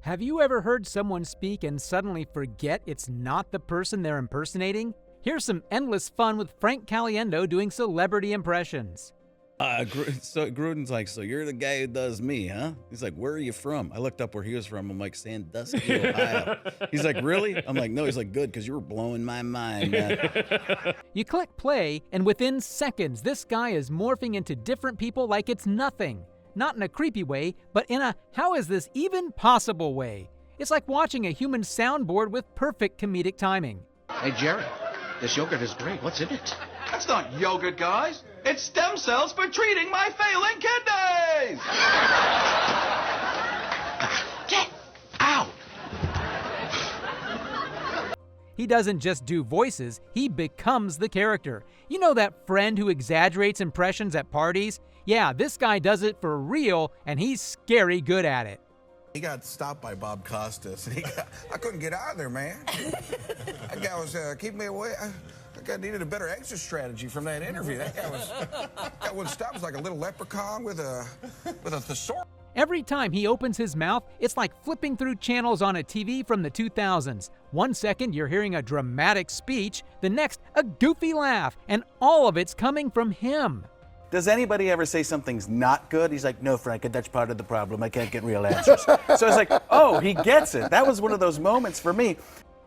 Have you ever heard someone speak and suddenly forget it's not the person they're impersonating? Here's some endless fun with Frank Caliendo doing celebrity impressions. Gruden's like, so you're the guy who does me, huh? He's like, where are you from? I looked up where he was from. I'm like, Sandusky, Ohio. He's like, really? I'm like, no. He's like, good, because you were blowing my mind, man. You click play, and within seconds, this guy is morphing into different people like it's nothing. Not in a creepy way, but in a how is this even possible way. It's like watching a human soundboard with perfect comedic timing. Hey, Jerry, this yogurt is great. What's in it? That's not yogurt, guys. It's stem cells for treating my failing kidneys! Get out! He doesn't just do voices, he becomes the character. You know that friend who exaggerates impressions at parties? Yeah, this guy does it for real, and he's scary good at it. He got stopped by Bob Costas. I couldn't get out of there, man. That guy was keeping me away. I needed a better exit strategy from that interview. That guy wouldn't stop. It was like a little leprechaun with a thesaurus. Every time he opens his mouth, it's like flipping through channels on a TV from the 2000s. One second you're hearing a dramatic speech, the next a goofy laugh, and all of it's coming from him. Does anybody ever say something's not good? He's like, no, Frank, that's part of the problem. I can't get real answers. So it's like, oh, he gets it. That was one of those moments for me.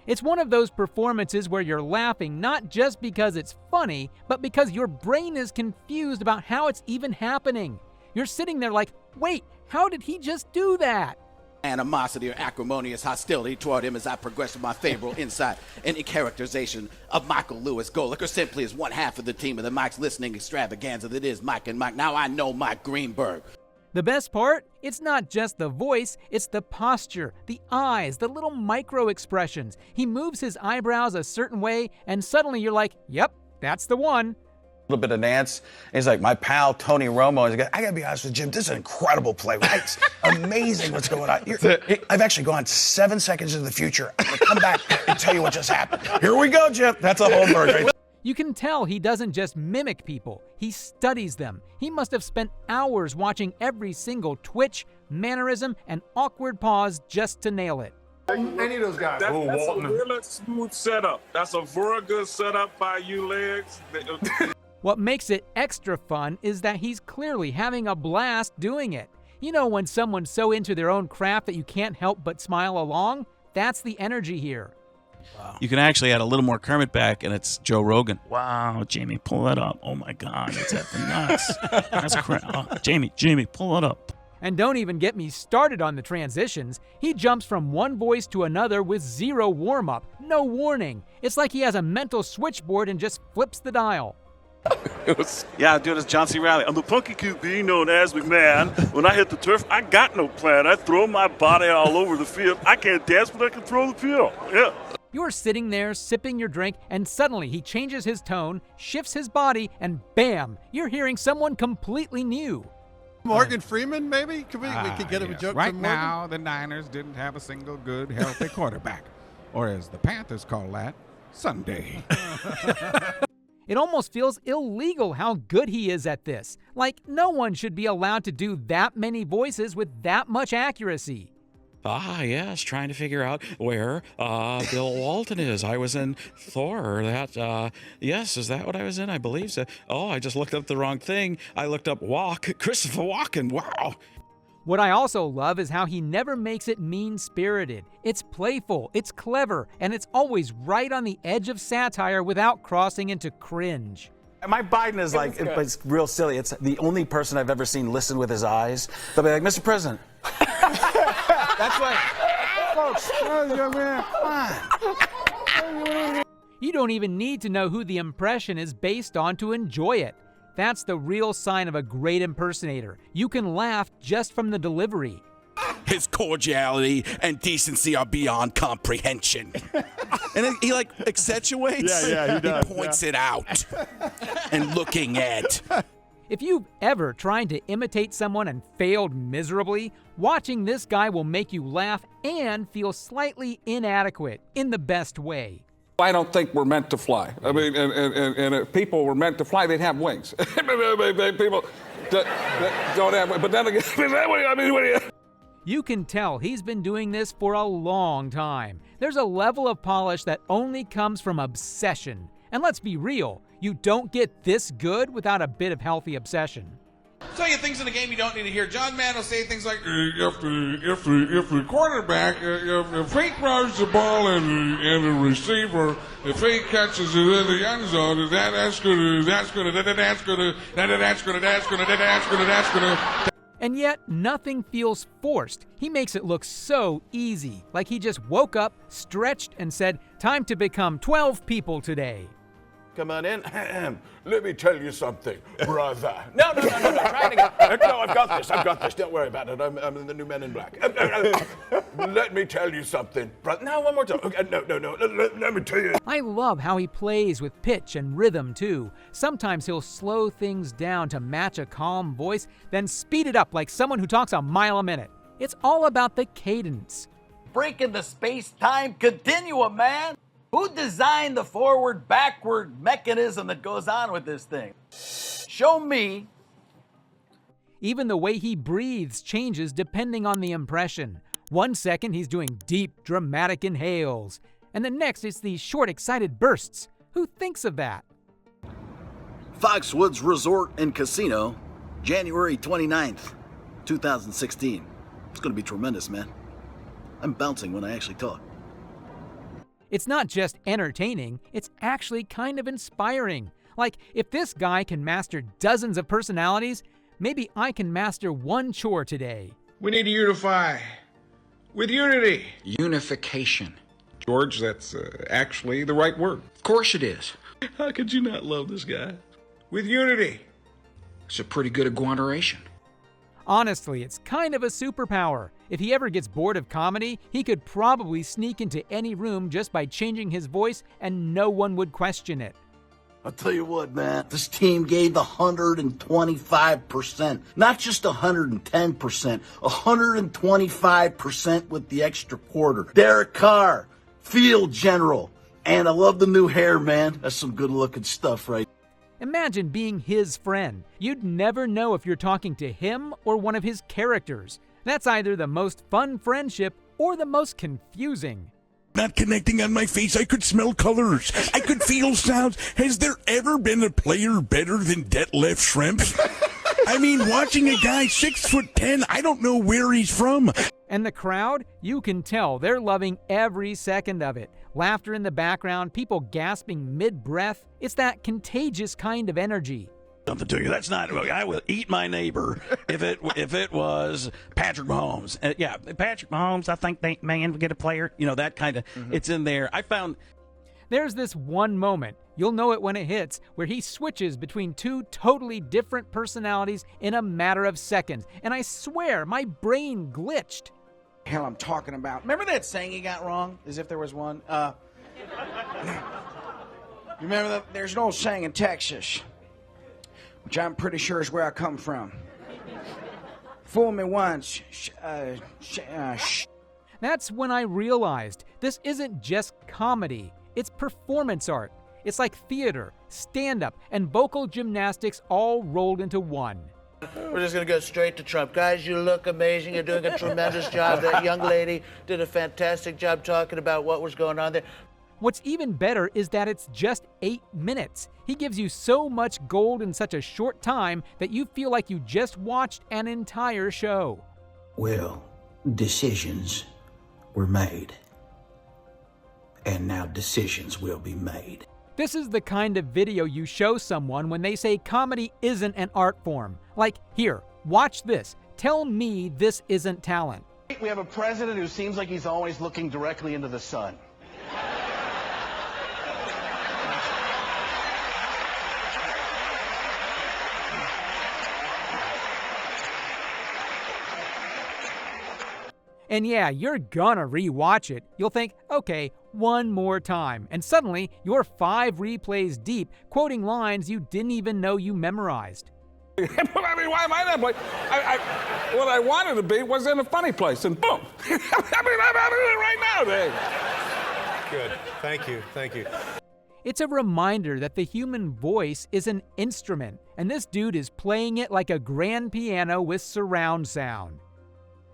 It's one of those performances where you're laughing not just because it's funny, but because your brain is confused about how it's even happening. You're sitting there like, wait, how did he just do that? Animosity or acrimonious hostility toward him as I progress with my favorable insight. Any characterization of Michael Lewis Golick, or simply as one half of the team of the Mike's listening extravaganza that is Mike and Mike. Now I know Mike Greenberg. The best part? It's not just the voice, it's the posture, the eyes, the little micro expressions. He moves his eyebrows a certain way, and suddenly you're like, yep, that's the one. A little bit of Nance. And he's like, my pal Tony Romo. He's like, I gotta be honest with Jim, this is an incredible play. Right? It's amazing what's going on. I've actually gone 7 seconds into the future. I'm gonna come back and tell you what just happened. Here we go, Jim. That's a whole bird, right? You can tell he doesn't just mimic people, he studies them. He must have spent hours watching every single twitch, mannerism, and awkward pause just to nail it. Any of those guys. That's a really smooth setup. That's a very good setup by you, Legs. What makes it extra fun is that he's clearly having a blast doing it. You know when someone's so into their own craft that you can't help but smile along? That's the energy here. Wow. You can actually add a little more Kermit back, and it's Joe Rogan. Wow, Jamie, pull that up. Oh, my God, it's at the nuts. That's crap. Jamie, pull it up. And don't even get me started on the transitions. He jumps from one voice to another with zero warm-up, no warning. It's like he has a mental switchboard and just flips the dial. Yeah, I do this John C. Reilly. I'm the punky QB known as McMahon. When I hit the turf, I got no plan. I throw my body all over the field. I can't dance, but I can throw the field. Yeah. You're sitting there sipping your drink, and suddenly he changes his tone, shifts his body, and bam, you're hearing someone completely new. Morgan Freeman, maybe? We could get him a joke Right from Morgan? now, the Niners didn't have a single good, healthy quarterback. Or as the Panthers call that, Sunday. It almost feels illegal how good he is at this. Like, no one should be allowed to do that many voices with that much accuracy. Yes, trying to figure out where Bill Walton is. I was in Thor. Yes, is that what I was in? I believe so. Oh, I just looked up the wrong thing. I looked up Christopher Walken. Wow. What I also love is how he never makes it mean-spirited. It's playful, it's clever, and it's always right on the edge of satire without crossing into cringe. My Biden is like, it's real silly. It's the only person I've ever seen listen with his eyes. They'll be like, Mr. President. That's right. Folks, young man, come on. You don't even need to know who the impression is based on to enjoy it. That's the real sign of a great impersonator. You can laugh just from the delivery. His cordiality and decency are beyond comprehension. And he like accentuates. Yeah, he does. He points it out and looking at. If you've ever tried to imitate someone and failed miserably, watching this guy will make you laugh and feel slightly inadequate in the best way. I don't think we're meant to fly. I mean, and if people were meant to fly, they'd have wings. People don't have wings. But then again, I mean, what do you... You can tell he's been doing this for a long time. There's a level of polish that only comes from obsession. And let's be real, you don't get this good without a bit of healthy obsession. Tell you things in the game you don't need to hear. John Madden will say things like, If the quarterback, if he throws the ball and the receiver, if he catches it in the end zone, that's gonna. And yet, nothing feels forced. He makes it look so easy, like he just woke up, stretched, and said, time to become 12 people today. Come on in. Let me tell you something, brother. No. Trying to get. No, I've got this. Don't worry about it. I'm the new Men in Black. Let me tell you something, brother. No, one more time. Okay, no. Let me tell you. I love how he plays with pitch and rhythm, too. Sometimes he'll slow things down to match a calm voice, then speed it up like someone who talks a mile a minute. It's all about the cadence. Breaking the space-time continuum, man. Who designed the forward-backward mechanism that goes on with this thing? Show me. Even the way he breathes changes depending on the impression. 1 second he's doing deep, dramatic inhales, and the next it's these short, excited bursts. Who thinks of that? Foxwoods Resort and Casino, January 29th, 2016. It's going to be tremendous, man. I'm bouncing when I actually talk. It's not just entertaining, it's actually kind of inspiring. Like, if this guy can master dozens of personalities, maybe I can master one chore today. we need to unify with unity. Unification. George, that's actually the right word. Of course it is. How could you not love this guy? With unity. It's a pretty good agglomeration. Honestly, it's kind of a superpower. If he ever gets bored of comedy, he could probably sneak into any room just by changing his voice and no one would question it. I'll tell you what, man, this team gave 125%. Not just 110%, 125% with the extra quarter. Derek Carr, field general. And I love the new hair, man. That's some good looking stuff, right? Imagine being his friend. You'd never know if you're talking to him or one of his characters. That's either the most fun friendship or the most confusing. Not connecting on my face, I could smell colors. I could feel sounds. Has there ever been a player better than Detlef Schrempf? I mean, watching a guy 6'10", I don't know where he's from. And the crowd, you can tell they're loving every second of it. Laughter in the background, people gasping mid-breath. It's that contagious kind of energy. Something to you. That's not. I will eat my neighbor if it was Patrick Mahomes. Yeah, Patrick Mahomes. I think they man would get a player. You know, that kind of. It's in there. I found. There's this one moment, you'll know it when it hits, where he switches between two totally different personalities in a matter of seconds. And I swear, my brain glitched. Hell, I'm talking about. Remember that saying he got wrong? As if there was one. You remember that? There's an old saying in Texas, which I'm pretty sure is where I come from. Fool me once. That's when I realized this isn't just comedy. It's performance art. It's like theater, stand-up, and vocal gymnastics all rolled into one. We're just going to go straight to Trump. Guys, you look amazing. You're doing a tremendous job. That young lady did a fantastic job talking about what was going on there. What's even better is that it's just 8 minutes. He gives you so much gold in such a short time that you feel like you just watched an entire show. Well, decisions were made. And now decisions will be made. This is the kind of video you show someone when they say comedy isn't an art form. Like, here, watch this. Tell me this isn't talent. We have a president who seems like he's always looking directly into the sun. And yeah, you're gonna rewatch it. You'll think, okay, one more time. And suddenly, you're 5 replays deep, quoting lines you didn't even know you memorized. I mean, why am I that place? What I wanted to be was in a funny place, and boom. I'm in it right now, Dave. Good. Thank you. It's a reminder that the human voice is an instrument, and this dude is playing it like a grand piano with surround sound.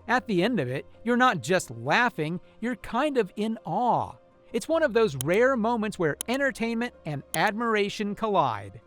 At the end of it, you're not just laughing, you're kind of in awe. It's one of those rare moments where entertainment and admiration collide.